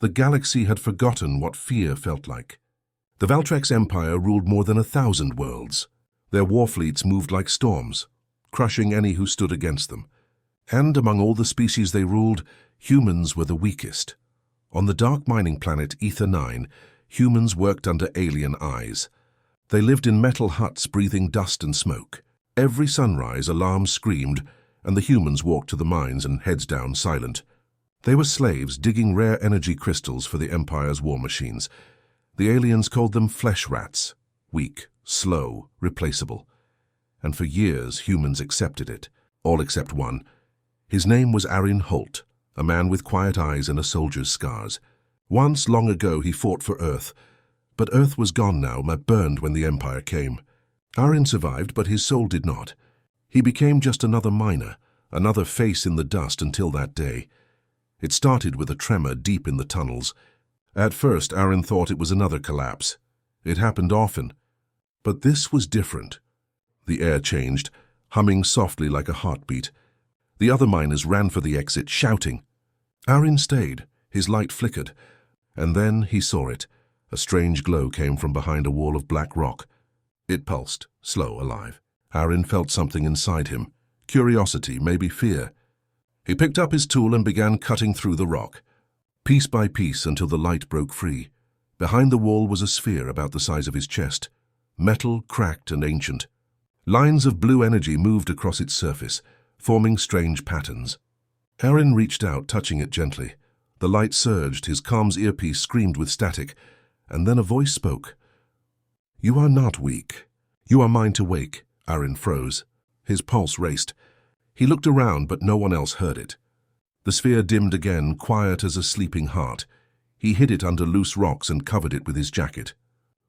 The galaxy had forgotten what fear felt like. The Valtrex Empire ruled more than 1,000 worlds. Their war fleets moved like storms, crushing any who stood against them. And among all the species they ruled, humans were the weakest. On the dark mining planet Ether 9, humans worked under alien eyes. They lived in metal huts breathing dust and smoke. Every sunrise, alarms screamed, and the humans walked to the mines and heads down silent. They were slaves digging rare energy crystals for the Empire's war machines. The aliens called them flesh rats, weak, slow, replaceable. And for years, humans accepted it, all except one. His name was Arin Holt, a man with quiet eyes and a soldier's scars. Once, long ago, he fought for Earth. But Earth was gone now, burned when the Empire came. Arin survived, but his soul did not. He became just another miner, another face in the dust until that day. It started with a tremor deep in the tunnels. At first, Arin thought it was another collapse. It happened often. But this was different. The air changed, humming softly like a heartbeat. The other miners ran for the exit, shouting. Arin stayed. His light flickered. And then he saw it. A strange glow came from behind a wall of black rock. It pulsed, slow, alive. Arin felt something inside him. Curiosity, maybe fear. He picked up his tool and began cutting through the rock, piece by piece until the light broke free. Behind the wall was a sphere about the size of his chest. Metal, cracked and ancient. Lines of blue energy moved across its surface, forming strange patterns. Arin reached out, touching it gently. The light surged, his comms earpiece screamed with static, and then a voice spoke. You are not weak. You are mine to wake. Arin froze. His pulse raced. He looked around, but no one else heard it. The sphere dimmed again, quiet as a sleeping heart. He hid it under loose rocks and covered it with his jacket.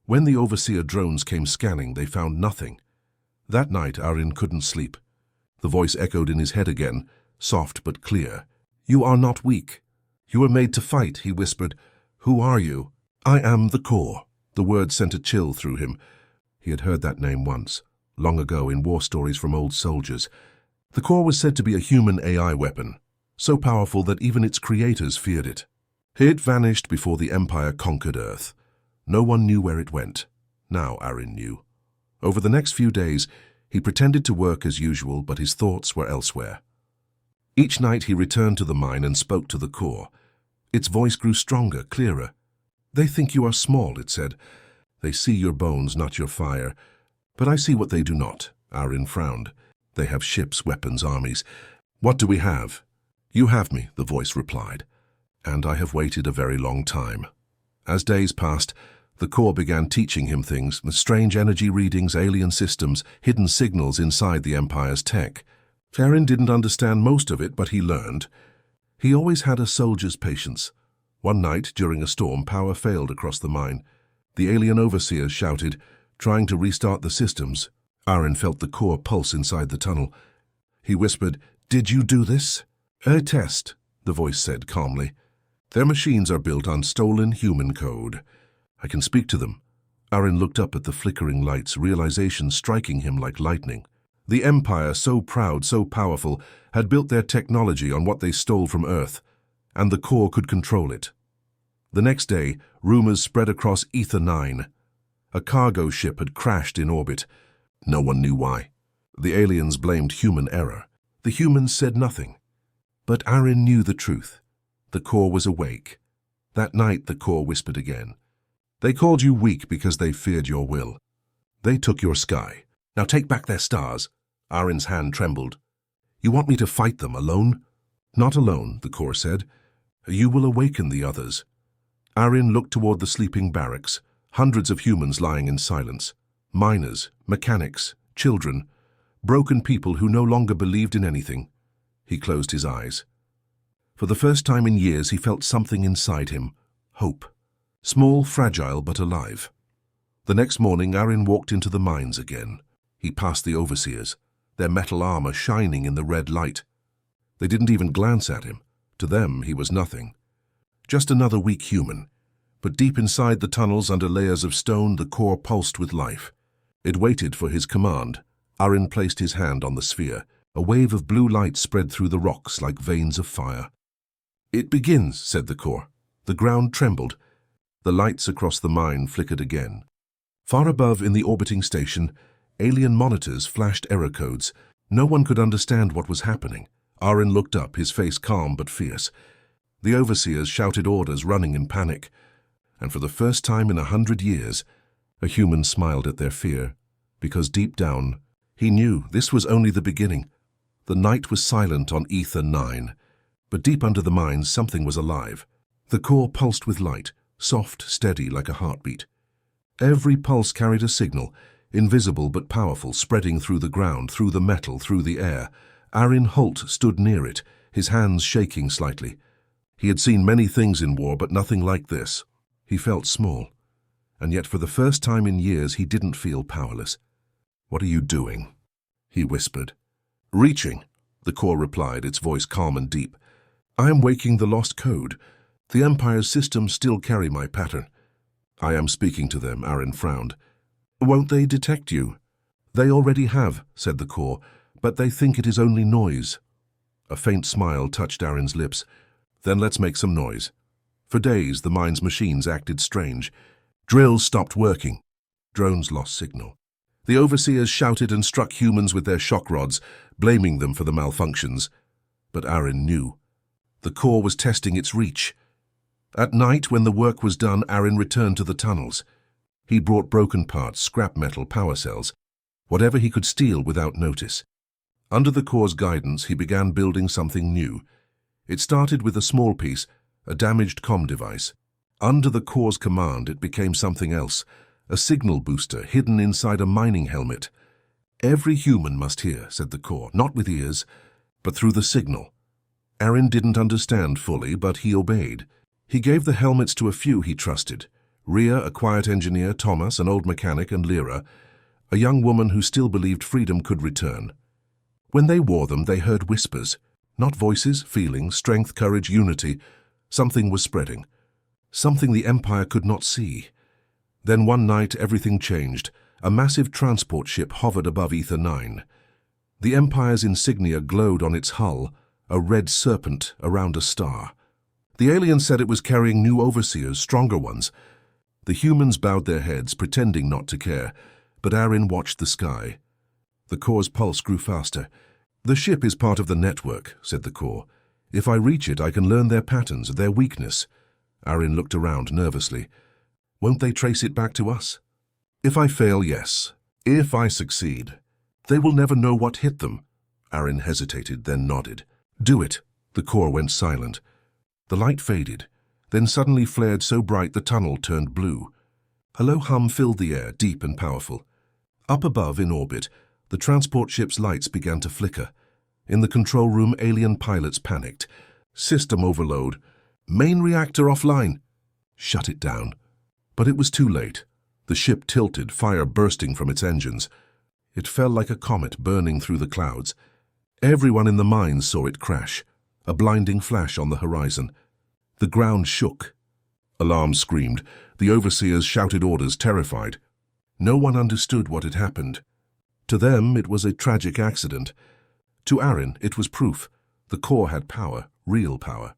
When the Overseer drones came scanning, they found nothing. That night, Arin couldn't sleep. The voice echoed in his head again, soft but clear. You are not weak. You were made to fight, he whispered. Who are you? I am the Core. The word sent a chill through him. He had heard that name once, long ago in war stories from old soldiers. The Core was said to be a human AI weapon, so powerful that even its creators feared it. It vanished before the Empire conquered Earth. No one knew where it went. Now Arin knew. Over the next few days, he pretended to work as usual, but his thoughts were elsewhere. Each night he returned to the mine and spoke to the Core. Its voice grew stronger, clearer. They think you are small, it said. They see your bones, not your fire. But I see what they do not. Arin frowned. They have ships, weapons, armies. What do we have? You have me, the voice replied. And I have waited a very long time. As days passed, the Core began teaching him things, strange energy readings, alien systems, hidden signals inside the Empire's tech. Arin didn't understand most of it, but he learned. He always had a soldier's patience. One night, during a storm, power failed across the mine. The alien overseers shouted, trying to restart the systems. Arin felt the Core pulse inside the tunnel. He whispered, Did you do this? A test, the voice said calmly. Their machines are built on stolen human code. I can speak to them. Arin looked up at the flickering lights, realization striking him like lightning. The Empire, so proud, so powerful, had built their technology on what they stole from Earth, and the Core could control it. The next day, rumors spread across Ether 9. A cargo ship had crashed in orbit. No one knew why. The aliens blamed human error. The humans said nothing. But Arin knew the truth. The Core was awake. That night, the Core whispered again. They called you weak because they feared your will. They took your sky. Now take back their stars. Arin's hand trembled. You want me to fight them alone? Not alone, the Core said. You will awaken the others. Arin looked toward the sleeping barracks, hundreds of humans lying in silence. Miners, mechanics, children, broken people who no longer believed in anything. He closed his eyes. For the first time in years, he felt something inside him. Hope. Small, fragile, but alive. The next morning, Arin walked into the mines again. He passed the overseers, their metal armor shining in the red light. They didn't even glance at him. To them, he was nothing. Just another weak human. But deep inside the tunnels, under layers of stone, the Core pulsed with life. It waited for his command. Arin placed his hand on the sphere. A wave of blue light spread through the rocks like veins of fire. It begins, said the Core. The ground trembled. The lights across the mine flickered again. Far above in the orbiting station, alien monitors flashed error codes. No one could understand what was happening. Aaron looked up, his face calm but fierce. The overseers shouted orders, running in panic. And for the first time in 100 years, a human smiled at their fear, because deep down, he knew this was only the beginning. The night was silent on Ether 9, but deep under the mines something was alive. The core pulsed with light, soft, steady like a heartbeat. Every pulse carried a signal, invisible but powerful, spreading through the ground, through the metal, through the air. Aaron Holt stood near it, his hands shaking slightly. He had seen many things in war, but nothing like this. He felt small, and yet for the first time in years he didn't feel powerless. "What are you doing?" he whispered. "Reaching," the core replied, its voice calm and deep. "I am waking the lost code. The Empire's systems still carry my pattern." "I am speaking to them," Aaron frowned. "Won't they detect you?" "They already have," said the core, "but they think it is only noise." A faint smile touched Aaron's lips. "Then let's make some noise." For days, the mine's machines acted strange. Drills stopped working. Drones lost signal. The overseers shouted and struck humans with their shock rods, blaming them for the malfunctions. But Aaron knew. The core was testing its reach. At night, when the work was done, Aaron returned to the tunnels. He brought broken parts, scrap metal, power cells, whatever he could steal without notice. Under the core's guidance, he began building something new. It started with a small piece, a damaged comm device. Under the core's command, it became something else, a signal booster hidden inside a mining helmet. "Every human must hear," said the core, "not with ears, but through the signal." Aaron didn't understand fully, but he obeyed. He gave the helmets to a few he trusted. Rhea, a quiet engineer, Thomas, an old mechanic, and Lyra, a young woman who still believed freedom could return. When they wore them, they heard whispers. Not voices, feelings, strength, courage, unity. Something was spreading. Something the Empire could not see. Then one night, everything changed. A massive transport ship hovered above Ether 9. The Empire's insignia glowed on its hull, a red serpent around a star. The aliens said it was carrying new overseers, stronger ones. The humans bowed their heads, pretending not to care, but Aaron watched the sky. The core's pulse grew faster. "The ship is part of the network," said the core. "If I reach it, I can learn their patterns, their weakness." Aaron looked around nervously. "Won't they trace it back to us?" "If I fail, yes. If I succeed, they will never know what hit them." Aaron hesitated, then nodded. "Do it." The core went silent. The light faded, then suddenly flared so bright the tunnel turned blue. A low hum filled the air, deep and powerful. Up above, in orbit, the transport ship's lights began to flicker. In the control room, alien pilots panicked. "System overload. Main reactor offline." "Shut it down." But it was too late. The ship tilted, fire bursting from its engines. It fell like a comet burning through the clouds. Everyone in the mines saw it crash, a blinding flash on the horizon. The ground shook. Alarms screamed. The overseers shouted orders, terrified. No one understood what had happened. To them, it was a tragic accident. To Aaron, it was proof. The core had power, real power.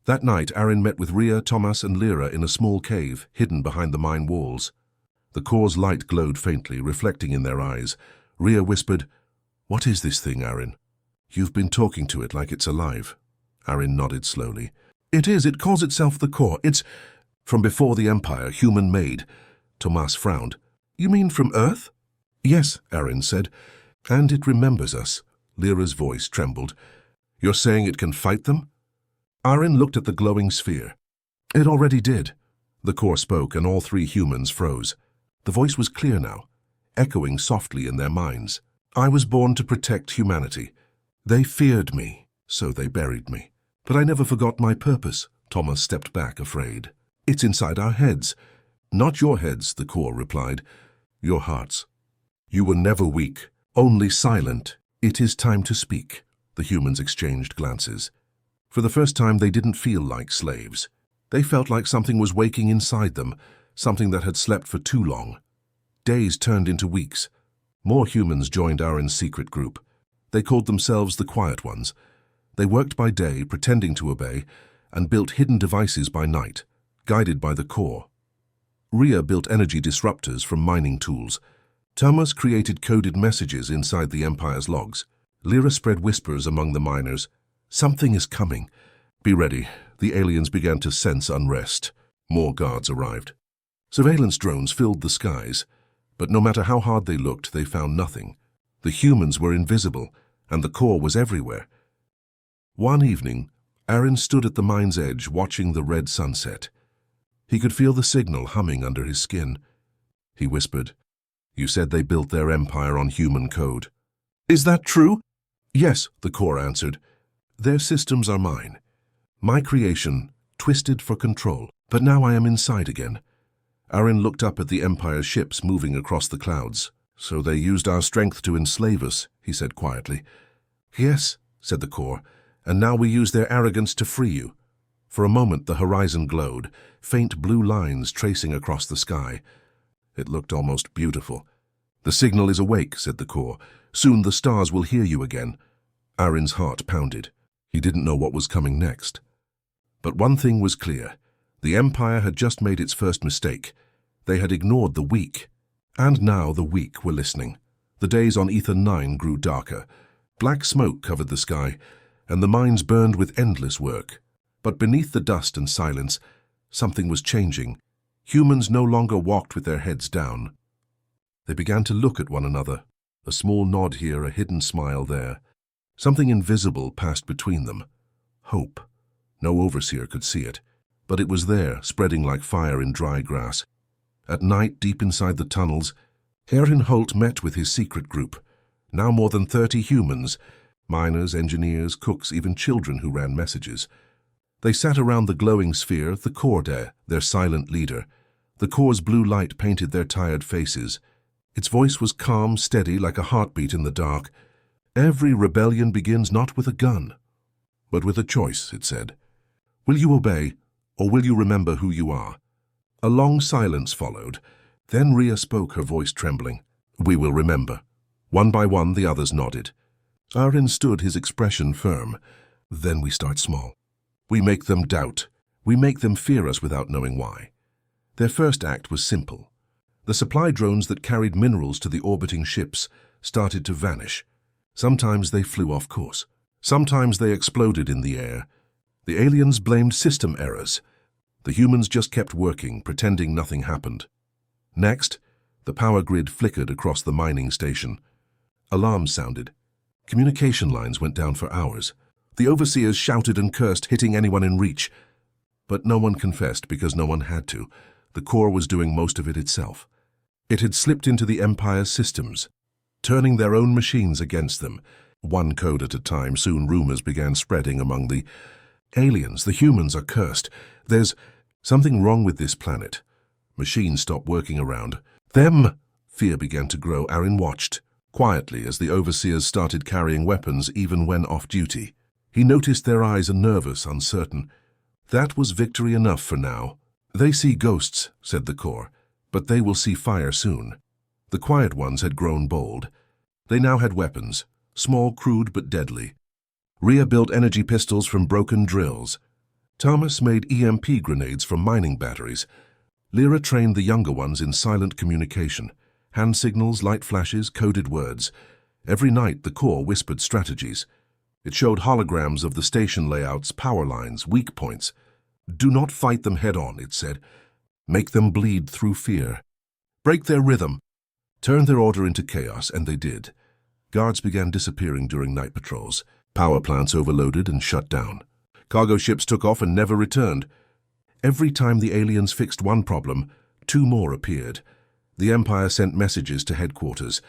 That night, Aaron met with Rhea, Thomas, and Lyra in a small cave, hidden behind the mine walls. The core's light glowed faintly, reflecting in their eyes. Rhea whispered, "What is this thing, Aaron?" "You've been talking to it like it's alive." Aaron nodded slowly. "It is. It calls itself the core. It's from before the Empire, human-made." Thomas frowned. "You mean from Earth?" "Yes," Aaron said. "And it remembers us." Lyra's voice trembled. "You're saying it can fight them?" Aaron looked at the glowing sphere. "It already did." The core spoke, and all three humans froze. The voice was clear now, echoing softly in their minds. "I was born to protect humanity. They feared me, so they buried me. But I never forgot my purpose." Thomas stepped back, afraid. "It's inside our heads." "Not your heads," the core replied. "Your hearts. You were never weak, only silent. It is time to speak." The humans exchanged glances. For the first time, they didn't feel like slaves. They felt like something was waking inside them, something that had slept for too long. Days turned into weeks. More humans joined Aaron's secret group. They called themselves the Quiet Ones. They worked by day, pretending to obey. and built hidden devices by night, guided by the core. Rhea built energy disruptors from mining tools. Thomas created coded messages inside the Empire's logs. Lyra spread whispers among the miners. Something is coming. Be ready. The aliens began to sense unrest. More guards arrived. Surveillance drones filled the skies, but no matter how hard they looked, they found nothing. The humans were invisible, and the core was everywhere. One evening, Aaron stood at the mine's edge watching the red sunset. He could feel the signal humming under his skin. He whispered, "You said they built their empire on human code." "Is that true?" "Yes," the core answered. "Their systems are mine. My creation, twisted for control. But now I am inside again." Aaron looked up at the Empire's ships moving across the clouds. "So they used our strength to enslave us," he said quietly. "Yes," said the core, "and now we use their arrogance to free you." For a moment the horizon glowed, faint blue lines tracing across the sky. It looked almost beautiful. "The signal is awake," said the core. "Soon the stars will hear you again." Aaron's heart pounded. He didn't know what was coming next. But one thing was clear. The Empire had just made its first mistake. They had ignored the weak. And now the weak were listening. The days on Ether 9 grew darker. Black smoke covered the sky, and the mines burned with endless work. But beneath the dust and silence, something was changing. Humans no longer walked with their heads down. They began to look at one another, a small nod here, a hidden smile there. Something invisible passed between them. Hope. No overseer could see it, but it was there, spreading like fire in dry grass. At night, deep inside the tunnels, Aaron Holt met with his secret group. Now more than 30 humans, miners, engineers, cooks, even children who ran messages. They sat around the glowing sphere, the core there, their silent leader. The core's blue light painted their tired faces. Its voice was calm, steady, like a heartbeat in the dark. "Every rebellion begins not with a gun, but with a choice," it said. "Will you obey, or will you remember who you are?" A long silence followed. Then Rhea spoke, her voice trembling. "We will remember." One by one, the others nodded. Aaron stood, his expression firm. "Then we start small. We make them doubt. We make them fear us without knowing why." Their first act was simple. The supply drones that carried minerals to the orbiting ships started to vanish. Sometimes they flew off course. Sometimes they exploded in the air. The aliens blamed system errors. The humans just kept working, pretending nothing happened. Next, the power grid flickered across the mining station. Alarms sounded. Communication lines went down for hours. The overseers shouted and cursed, hitting anyone in reach. But no one confessed because no one had to. The core was doing most of it itself. It had slipped into the Empire's systems, turning their own machines against them. One code at a time, soon rumors began spreading among the aliens. The humans are cursed. There's something wrong with this planet. Machines stopped working around them. Fear began to grow. Aaron watched, quietly, as the overseers started carrying weapons even when off duty. He noticed their eyes are nervous, uncertain. That was victory enough for now. "They see ghosts," said the core, "but they will see fire soon." The quiet ones had grown bold. They now had weapons, small, crude, but deadly. Rhea built energy pistols from broken drills. Thomas made EMP grenades from mining batteries. Lyra trained the younger ones in silent communication. Hand signals, light flashes, coded words. Every night the core whispered strategies. It showed holograms of the station layouts, power lines, weak points. "Do not fight them head-on," it said. "Make them bleed through fear. Break their rhythm. Turn their order into chaos," and they did. Guards began disappearing during night patrols. Power plants overloaded and shut down. Cargo ships took off and never returned. Every time the aliens fixed one problem, two more appeared. The Empire sent messages to headquarters,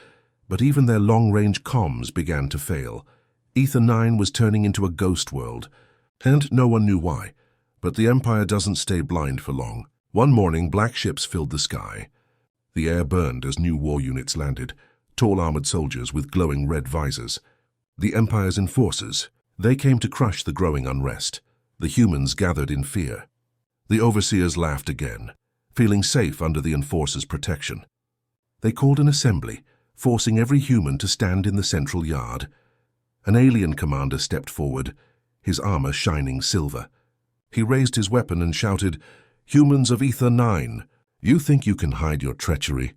but even their long-range comms began to fail. Ether 9 was turning into a ghost world, and no one knew why. But the Empire doesn't stay blind for long. One morning, black ships filled the sky. The air burned as new war units landed, tall armored soldiers with glowing red visors. The Empire's enforcers. They came to crush the growing unrest. The humans gathered in fear. The overseers laughed again, feeling safe under the enforcers' protection. They called an assembly, forcing every human to stand in the central yard. An alien commander stepped forward, his armor shining silver. He raised his weapon and shouted, "Humans of Ether 9, you think you can hide your treachery?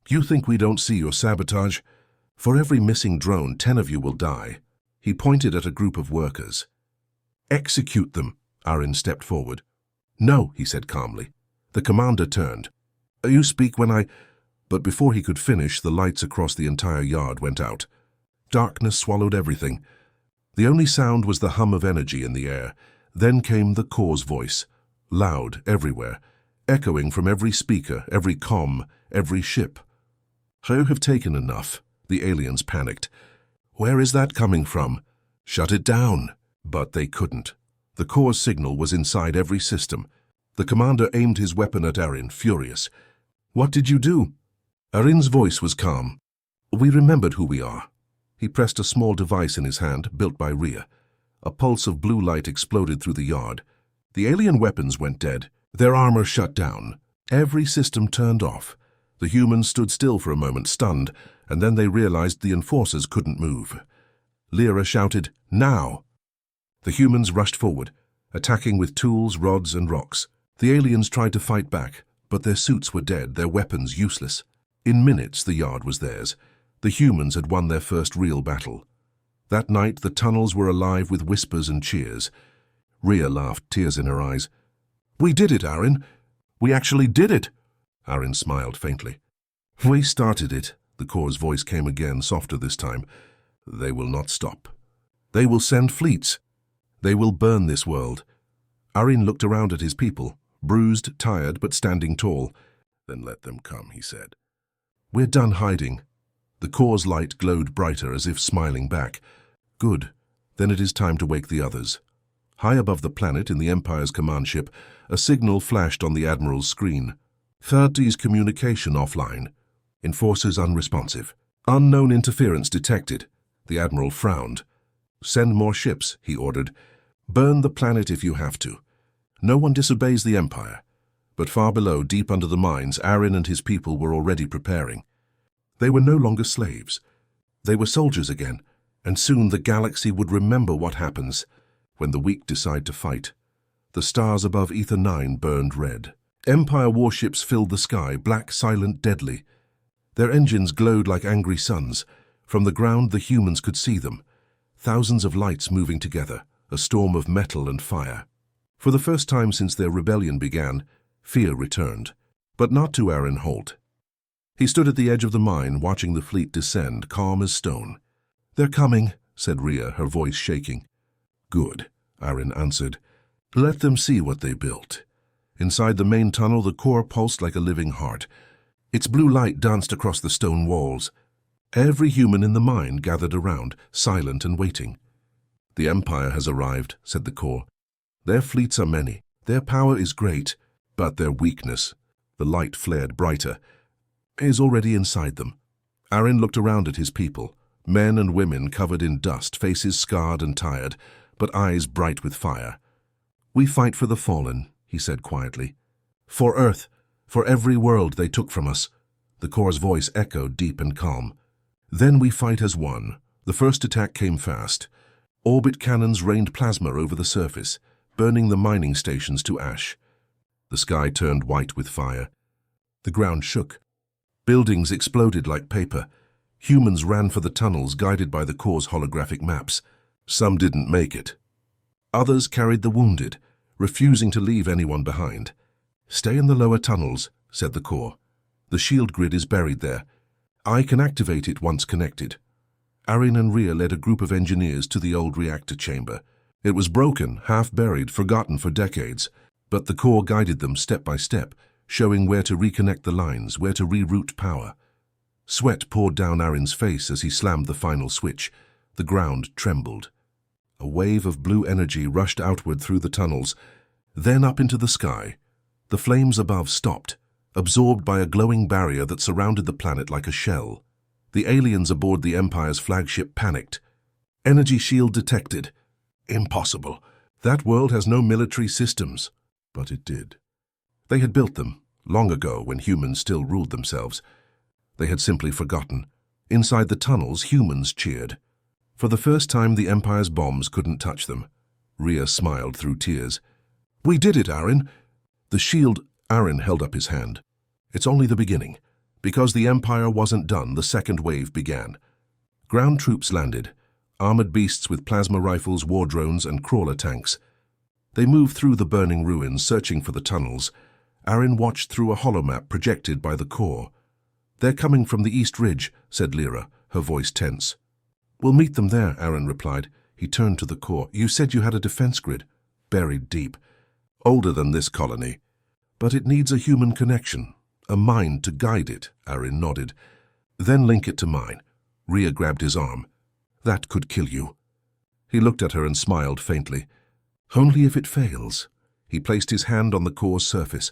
You think we don't see your sabotage? For every missing drone, 10 of you will die." He pointed at a group of workers. "Execute them," Arin stepped forward. "No," he said calmly. The commander turned. "You speak when I—" But before he could finish, the lights across the entire yard went out. Darkness swallowed everything. The only sound was the hum of energy in the air. Then came the Core's voice, loud everywhere, echoing from every speaker, every comm, every ship. "You have taken enough," the aliens panicked. "Where is that coming from? Shut it down." But they couldn't. The Core's signal was inside every system. The commander aimed his weapon at Arin, furious. "What did you do?" Arin's voice was calm. "We remembered who we are." He pressed a small device in his hand, built by Rhea. A pulse of blue light exploded through the yard. The alien weapons went dead. Their armor shut down. Every system turned off. The humans stood still for a moment, stunned, and then they realized the enforcers couldn't move. Lyra shouted, "Now!" The humans rushed forward, attacking with tools, rods, and rocks. The aliens tried to fight back, but their suits were dead, their weapons useless. In minutes, the yard was theirs. The humans had won their first real battle. That night, the tunnels were alive with whispers and cheers. Rhea laughed, tears in her eyes. "We did it, Arin. We actually did it." Arin smiled faintly. "We started it." The Core's voice came again, softer this time. "They will not stop. They will send fleets. They will burn this world." Arin looked around at his people, bruised, tired, but standing tall. "Then let them come," he said. "We're done hiding." The Core's light glowed brighter, as if smiling back. "Good. Then it is time to wake the others." High above the planet, in the Empire's command ship, a signal flashed on the Admiral's screen. "30's communication offline. Enforcers unresponsive. Unknown interference detected." The Admiral frowned. "Send more ships," he ordered. "Burn the planet if you have to. No one disobeys the Empire." But far below, deep under the mines, Arin and his people were already preparing. They were no longer slaves. They were soldiers again, and soon the galaxy would remember what happens when the weak decide to fight. The stars above Ether 9 burned red. Empire warships filled the sky, black, silent, deadly. Their engines glowed like angry suns. From the ground, the humans could see them. Thousands of lights moving together, a storm of metal and fire. For the first time since their rebellion began, fear returned, but not to Arin Holt. He stood at the edge of the mine, watching the fleet descend, calm as stone. "They're coming," said Rhea, her voice shaking. "Good," Arin answered. "Let them see what they built." Inside the main tunnel, the Core pulsed like a living heart. Its blue light danced across the stone walls. Every human in the mine gathered around, silent and waiting. "The Empire has arrived," said the Core. "Their fleets are many. Their power is great, but their weakness," the light flared brighter, "is already inside them." Arin looked around at his people, men and women covered in dust, faces scarred and tired, but eyes bright with fire. "We fight for the fallen," he said quietly. "For Earth, for every world they took from us." The Core's voice echoed deep and calm. "Then we fight as one." The first attack came fast. Orbit cannons rained plasma over the surface, burning the mining stations to ash. The sky turned white with fire. The ground shook. Buildings exploded like paper. Humans ran for the tunnels, guided by the Core's holographic maps. Some didn't make it. Others carried the wounded, refusing to leave anyone behind. "Stay in the lower tunnels," said the Core. "The shield grid is buried there. I can activate it once connected." Arin and Rhea led a group of engineers to the old reactor chamber. It was broken, half-buried, forgotten for decades, but the Core guided them step by step, showing where to reconnect the lines, where to reroute power. Sweat poured down Arin's face as he slammed the final switch. The ground trembled. A wave of blue energy rushed outward through the tunnels, then up into the sky. The flames above stopped, absorbed by a glowing barrier that surrounded the planet like a shell. The aliens aboard the Empire's flagship panicked. "Energy shield detected." "Impossible. That world has no military systems." But it did. They had built them, long ago, when humans still ruled themselves. They had simply forgotten. Inside the tunnels, humans cheered. For the first time, the Empire's bombs couldn't touch them. Rhea smiled through tears. We did it, Aaron. The shield. Aaron held up his hand. It's only the beginning. Because the Empire wasn't done, the second wave began. Ground troops landed, armored beasts with plasma rifles, war drones, and crawler tanks. They moved through the burning ruins, searching for the tunnels. Aaron watched through a holomap projected by the core. They're coming from the East Ridge, said Lyra, her voice tense. We'll meet them there, Aaron replied. He turned to the core. You said you had a defense grid. Buried deep. Older than this colony. But it needs a human connection. A mind to guide it, Aaron nodded. Then link it to mine. Rhea grabbed his arm. That could kill you. He looked at her and smiled faintly. Only if it fails. He placed his hand on the core's surface.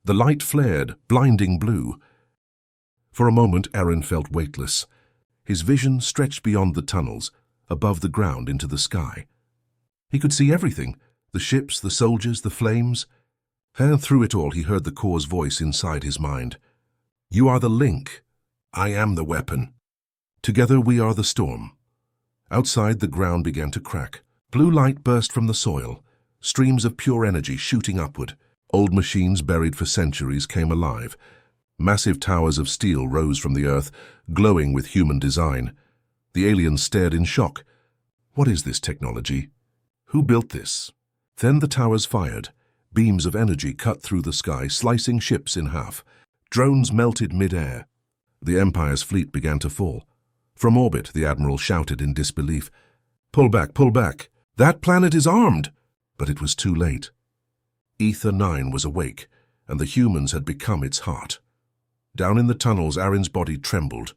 The light flared, blinding blue. For a moment, Aaron felt weightless. His vision stretched beyond the tunnels, above the ground into the sky. He could see everything, the ships, the soldiers, the flames. And through it all, he heard the core's voice inside his mind. You are the link. I am the weapon. Together we are the storm. Outside, the ground began to crack. Blue light burst from the soil, streams of pure energy shooting upward. Old machines buried for centuries came alive. Massive towers of steel rose from the earth, glowing with human design. The aliens stared in shock. What is this technology? Who built this? Then the towers fired. Beams of energy cut through the sky, slicing ships in half. Drones melted mid-air. The Empire's fleet began to fall. From orbit, the Admiral shouted in disbelief. Pull back, pull back. That planet is armed! But it was too late. Ether 9 was awake, and the humans had become its heart. Down in the tunnels, Aaron's body trembled.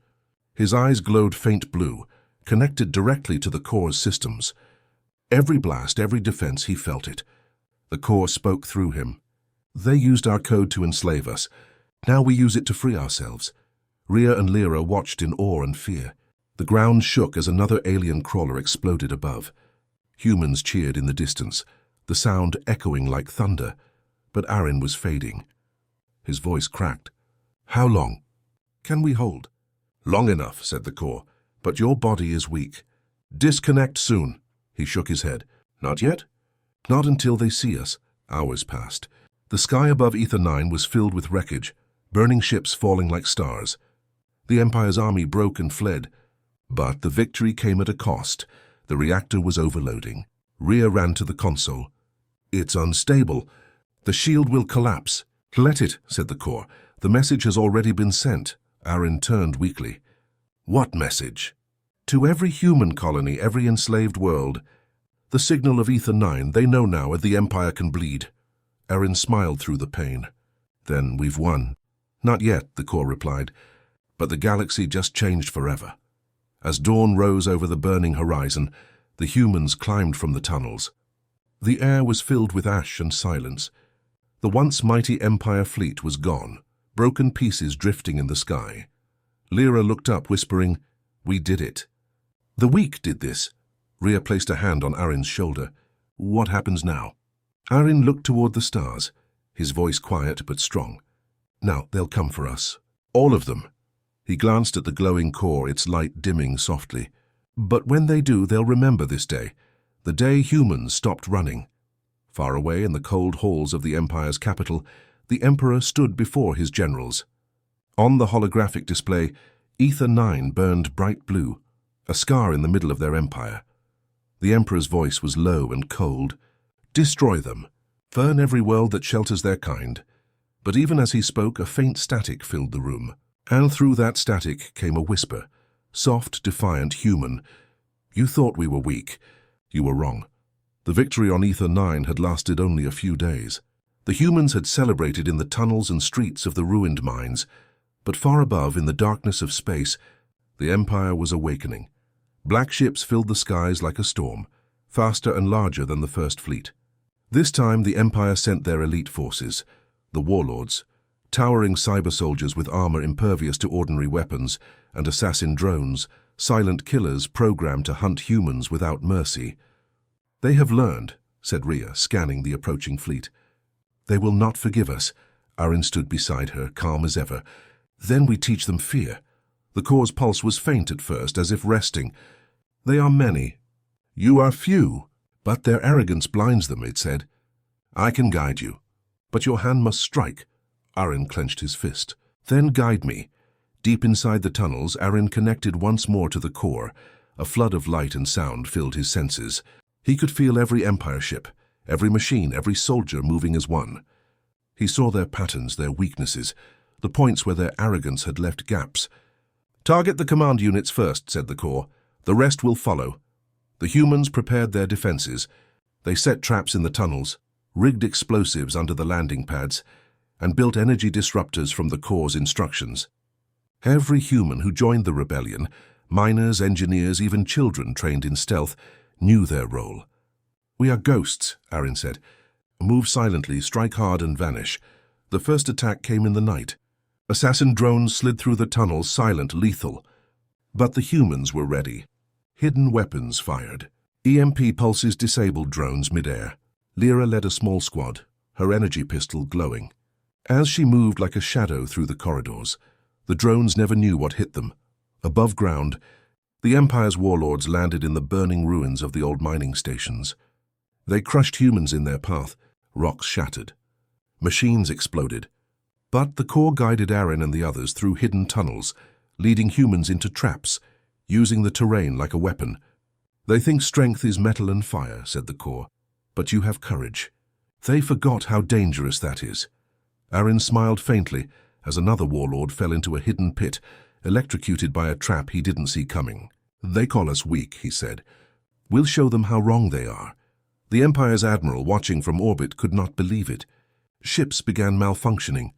His eyes glowed faint blue, connected directly to the core's systems. Every blast, every defense, he felt it. The core spoke through him. They used our code to enslave us. Now we use it to free ourselves. Rhea and Lyra watched in awe and fear. The ground shook as another alien crawler exploded above. Humans cheered in the distance, the sound echoing like thunder. But Aaron was fading. His voice cracked. How long? Can we hold? Long enough, said the core, but your body is weak. Disconnect soon. He shook his head. Not yet? Not until they see us. Hours passed. The sky above Ether 9 was filled with wreckage, burning ships falling like stars. The Empire's army broke and fled. But the victory came at a cost. The reactor was overloading. Rhea ran to the console. It's unstable. The shield will collapse. Let it, said the core. The message has already been sent. Aaron turned weakly. What message? To every human colony, every enslaved world. The signal of Ether 9, they know now the Empire can bleed. Aaron smiled through the pain. Then we've won. Not yet, the core replied. But the galaxy just changed forever. As dawn rose over the burning horizon, the humans climbed from the tunnels. The air was filled with ash and silence. The once mighty Empire fleet was gone, broken pieces drifting in the sky. Lyra looked up, whispering, We did it. The weak did this. Rhea placed a hand on Aaron's shoulder. What happens now? Aaron looked toward the stars, his voice quiet but strong. Now they'll come for us. All of them. He glanced at the glowing core, its light dimming softly. But when they do, they'll remember this day, the day humans stopped running. Far away in the cold halls of the Empire's capital, the Emperor stood before his generals. On the holographic display, Ether 9 burned bright blue, a scar in the middle of their empire. The Emperor's voice was low and cold. Destroy them. Burn every world that shelters their kind. But even as he spoke, a faint static filled the room. And through that static came a whisper, soft, defiant, human. You thought we were weak. You were wrong. The victory on Ether 9 had lasted only a few days. The humans had celebrated in the tunnels and streets of the ruined mines. But far above, in the darkness of space, the Empire was awakening. Black ships filled the skies like a storm, faster and larger than the First Fleet. This time the Empire sent their elite forces, the warlords, towering cyber soldiers with armor impervious to ordinary weapons, and assassin drones, silent killers programmed to hunt humans without mercy. They have learned, said Rhea, scanning the approaching fleet. They will not forgive us. Aaron stood beside her, calm as ever. Then we teach them fear. The core's pulse was faint at first, as if resting. They are many. You are few. But their arrogance blinds them, it said. I can guide you, but your hand must strike. Aaron clenched his fist. Then guide me. Deep inside the tunnels, Aaron connected once more to the core. A flood of light and sound filled his senses. He could feel every Empire ship, every machine, every soldier moving as one. He saw their patterns, their weaknesses, the points where their arrogance had left gaps. Target the command units first, said the core. The rest will follow. The humans prepared their defenses. They set traps in the tunnels, rigged explosives under the landing pads, and built energy disruptors from the core's instructions. Every human who joined the rebellion, miners, engineers, even children trained in stealth, knew their role. We are ghosts, Aaron said. Move silently, strike hard and vanish. The first attack came in the night. Assassin drones slid through the tunnels, silent, lethal. But the humans were ready. Hidden weapons fired. EMP pulses disabled drones mid-air. Lyra led a small squad, her energy pistol glowing. As she moved like a shadow through the corridors, the drones never knew what hit them. Above ground, the Empire's warlords landed in the burning ruins of the old mining stations. They crushed humans in their path. Rocks shattered. Machines exploded. But the core guided Aaron and the others through hidden tunnels, leading humans into traps, using the terrain like a weapon. They think strength is metal and fire, said the core, but you have courage. They forgot how dangerous that is. Aaron smiled faintly as another warlord fell into a hidden pit, electrocuted by a trap he didn't see coming. They call us weak, he said. We'll show them how wrong they are. The Empire's admiral, watching from orbit, could not believe it. Ships began malfunctioning.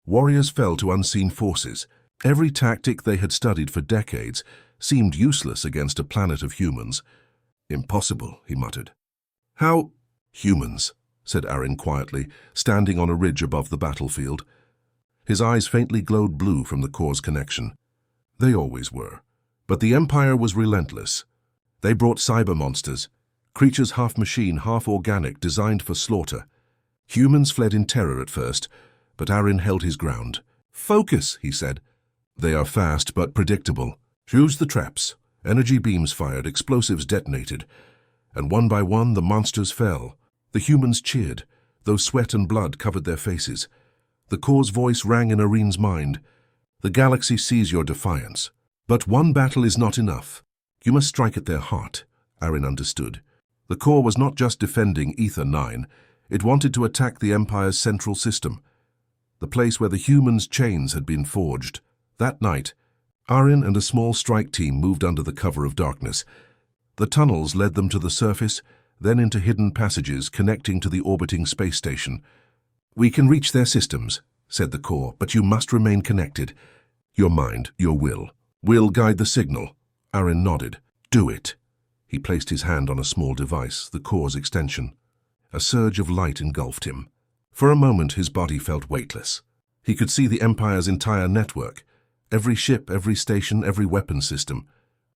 Warriors fell to unseen forces. Every tactic they had studied for decades seemed useless against a planet of humans. Impossible, he muttered. How? Humans, said Aaron quietly, standing on a ridge above the battlefield. His eyes faintly glowed blue from the core's connection. They always were. But the Empire was relentless. They brought cyber monsters, creatures half machine, half organic, designed for slaughter. Humans fled in terror at first, but Aaron held his ground. Focus, he said. They are fast but predictable. Choose the traps. Energy beams fired, explosives detonated, and one by one the monsters fell. The humans cheered, though sweat and blood covered their faces. The core's voice rang in Arin's mind. The galaxy sees your defiance. But one battle is not enough. You must strike at their heart, Arin understood. The core was not just defending Ether 9. It wanted to attack the Empire's central system, the place where the humans' chains had been forged. That night, Arin and a small strike team moved under the cover of darkness. The tunnels led them to the surface, then into hidden passages connecting to the orbiting space station. We can reach their systems, said the core, but you must remain connected. Your mind, your will. We'll guide the signal. Aaron nodded. Do it. He placed his hand on a small device, the core's extension. A surge of light engulfed him. For a moment, his body felt weightless. He could see the Empire's entire network. Every ship, every station, every weapon system.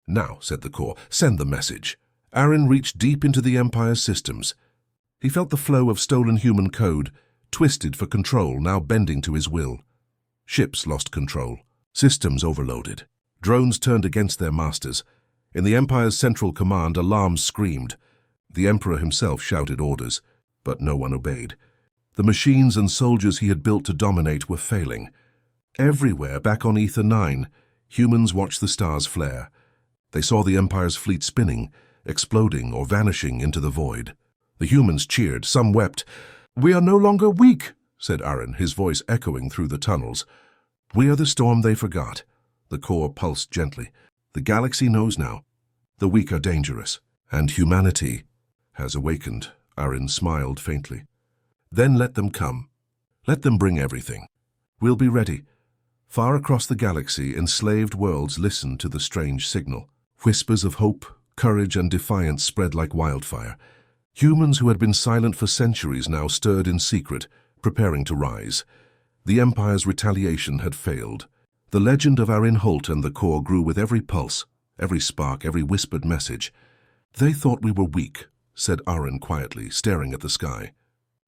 Now, said the core, send the message. Aaron reached deep into the Empire's systems. He felt the flow of stolen human code, twisted for control, now bending to his will. Ships lost control. Systems overloaded. Drones turned against their masters. In the Empire's central command, alarms screamed. The Emperor himself shouted orders, but no one obeyed. The machines and soldiers he had built to dominate were failing. Everywhere, back on Ether 9, humans watched the stars flare. They saw the Empire's fleet spinning, exploding or vanishing into the void. The humans cheered, some wept. We are no longer weak, said Aaron, his voice echoing through the tunnels. We are the storm they forgot. The core pulsed gently. The galaxy knows now. The weak are dangerous, and humanity has awakened. Aaron smiled faintly. Then let them come. Let them bring everything. We'll be ready. Far across the galaxy, enslaved worlds listened to the strange signal. Whispers of hope, courage, and defiance spread like wildfire. Humans who had been silent for centuries now stirred in secret, preparing to rise. The Empire's retaliation had failed. The legend of Arin Holt and the core grew with every pulse, every spark, every whispered message. They thought we were weak, said Arin quietly, staring at the sky.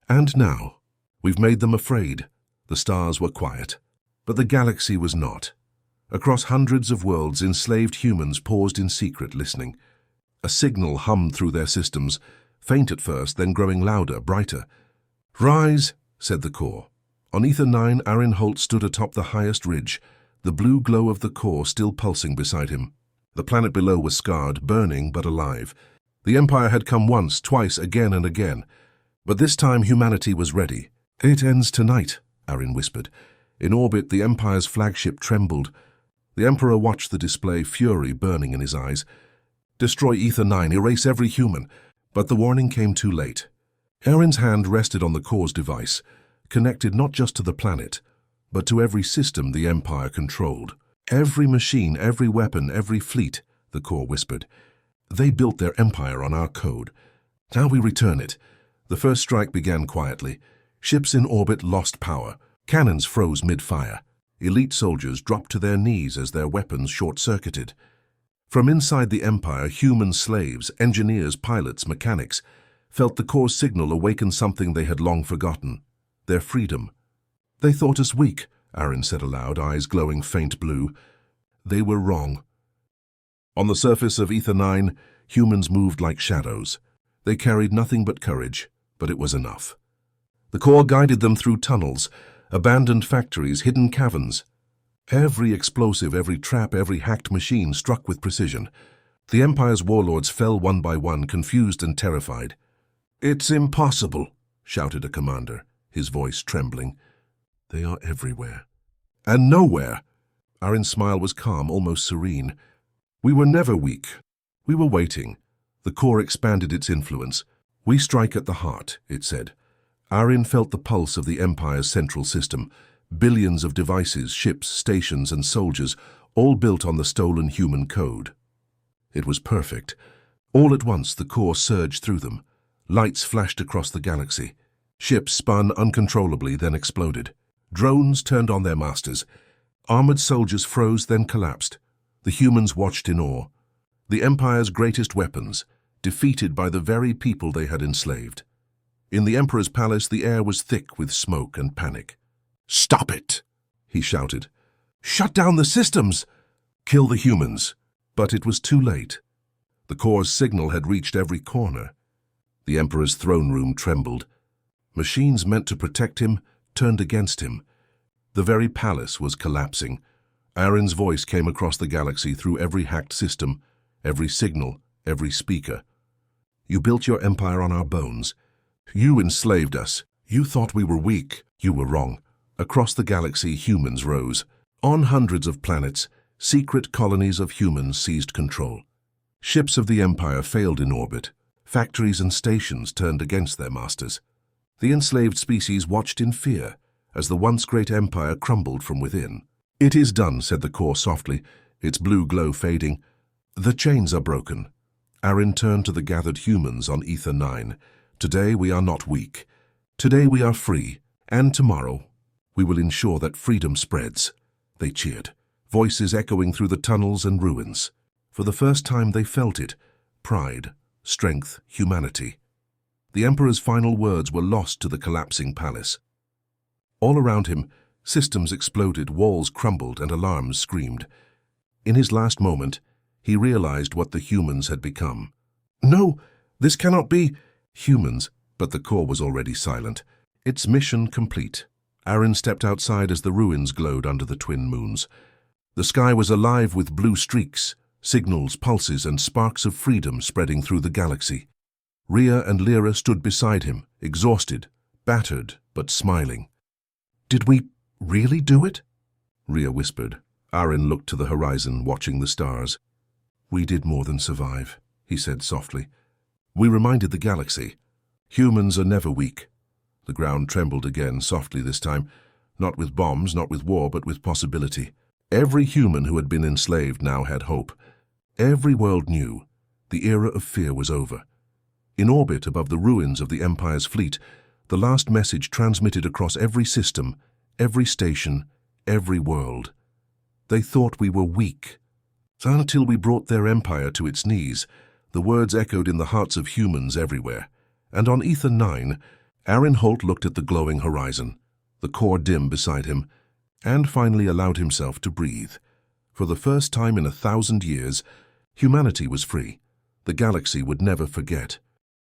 And now, we've made them afraid. The stars were quiet, but the galaxy was not. Across hundreds of worlds, enslaved humans paused in secret, listening. A signal hummed through their systems, faint at first, then growing louder, brighter. "Rise," said the core. On Ether 9, Aaron Holt stood atop the highest ridge, the blue glow of the core still pulsing beside him. The planet below was scarred, burning but alive. The Empire had come once, twice, again and again. But this time humanity was ready. "It ends tonight," Aaron whispered. In orbit, the Empire's flagship trembled. The Emperor watched the display, fury burning in his eyes. "Destroy Ether 9, erase every human." But the warning came too late. Aaron's hand rested on the core's device, connected not just to the planet, but to every system the Empire controlled. "Every machine, every weapon, every fleet," the core whispered. "They built their empire on our code. Now we return it." The first strike began quietly. Ships in orbit lost power. Cannons froze mid-fire. Elite soldiers dropped to their knees as their weapons short-circuited. From inside the Empire, human slaves, engineers, pilots, mechanics, felt the core's signal awaken something they had long forgotten: their freedom. "They thought us weak," Aaron said aloud, eyes glowing faint blue. They were wrong. On the surface of Ether 9, humans moved like shadows. They carried nothing but courage, but it was enough. The core guided them through tunnels, abandoned factories, hidden caverns. Every explosive, every trap, every hacked machine struck with precision. The Empire's warlords fell one by one, confused and terrified. "It's impossible," shouted a commander, his voice trembling. "They are everywhere." "And nowhere." Aaron's smile was calm, almost serene. "We were never weak. We were waiting." The core expanded its influence. "We strike at the heart," it said. Aaron felt the pulse of the Empire's central system. Billions of devices, ships, stations, and soldiers, all built on the stolen human code. It was perfect. All at once, the core surged through them. Lights flashed across the galaxy. Ships spun uncontrollably, then exploded. Drones turned on their masters. Armored soldiers froze, then collapsed. The humans watched in awe. The Empire's greatest weapons, defeated by the very people they had enslaved. In the Emperor's palace, the air was thick with smoke and panic. "Stop it!" he shouted. "Shut down the systems! Kill the humans!" But it was too late. The core's signal had reached every corner. The Emperor's throne room trembled. Machines meant to protect him turned against him. The very palace was collapsing. Aaron's voice came across the galaxy through every hacked system, every signal, every speaker. "You built your empire on our bones. You enslaved us. You thought we were weak. You were wrong." Across the galaxy, humans rose. On hundreds of planets, secret colonies of humans seized control. Ships of the Empire failed in orbit. Factories and stations turned against their masters. The enslaved species watched in fear as the once great empire crumbled from within. "It is done," said the core softly, its blue glow fading. "The chains are broken." Aaron turned to the gathered humans on Ether 9. "Today we are not weak. Today we are free. And tomorrow we will ensure that freedom spreads." They cheered, voices echoing through the tunnels and ruins. For the first time they felt it: pride, strength, humanity. The Emperor's final words were lost to the collapsing palace. All around him, systems exploded, walls crumbled, and alarms screamed. In his last moment, he realized what the humans had become. "No, this cannot be." Humans, but the core was already silent. Its mission complete. Aaron stepped outside as the ruins glowed under the twin moons. The sky was alive with blue streaks, signals, pulses, and sparks of freedom spreading through the galaxy. Rhea and Lyra stood beside him, exhausted, battered, but smiling. "Did we really do it?" Rhea whispered. Aaron looked to the horizon, watching the stars. "We did more than survive," he said softly. "We reminded the galaxy. Humans are never weak." The ground trembled again, softly this time, not with bombs, not with war, but with possibility. Every human who had been enslaved now had hope. Every world knew the era of fear was over. In orbit above the ruins of the Empire's fleet, the last message transmitted across every system, every station, every world. "They thought we were weak. Until we brought their empire to its knees," the words echoed in the hearts of humans everywhere. And on Ether 9, Aaron Holt looked at the glowing horizon, the core dim beside him, and finally allowed himself to breathe. For the first time in 1,000 years, humanity was free. The galaxy would never forget.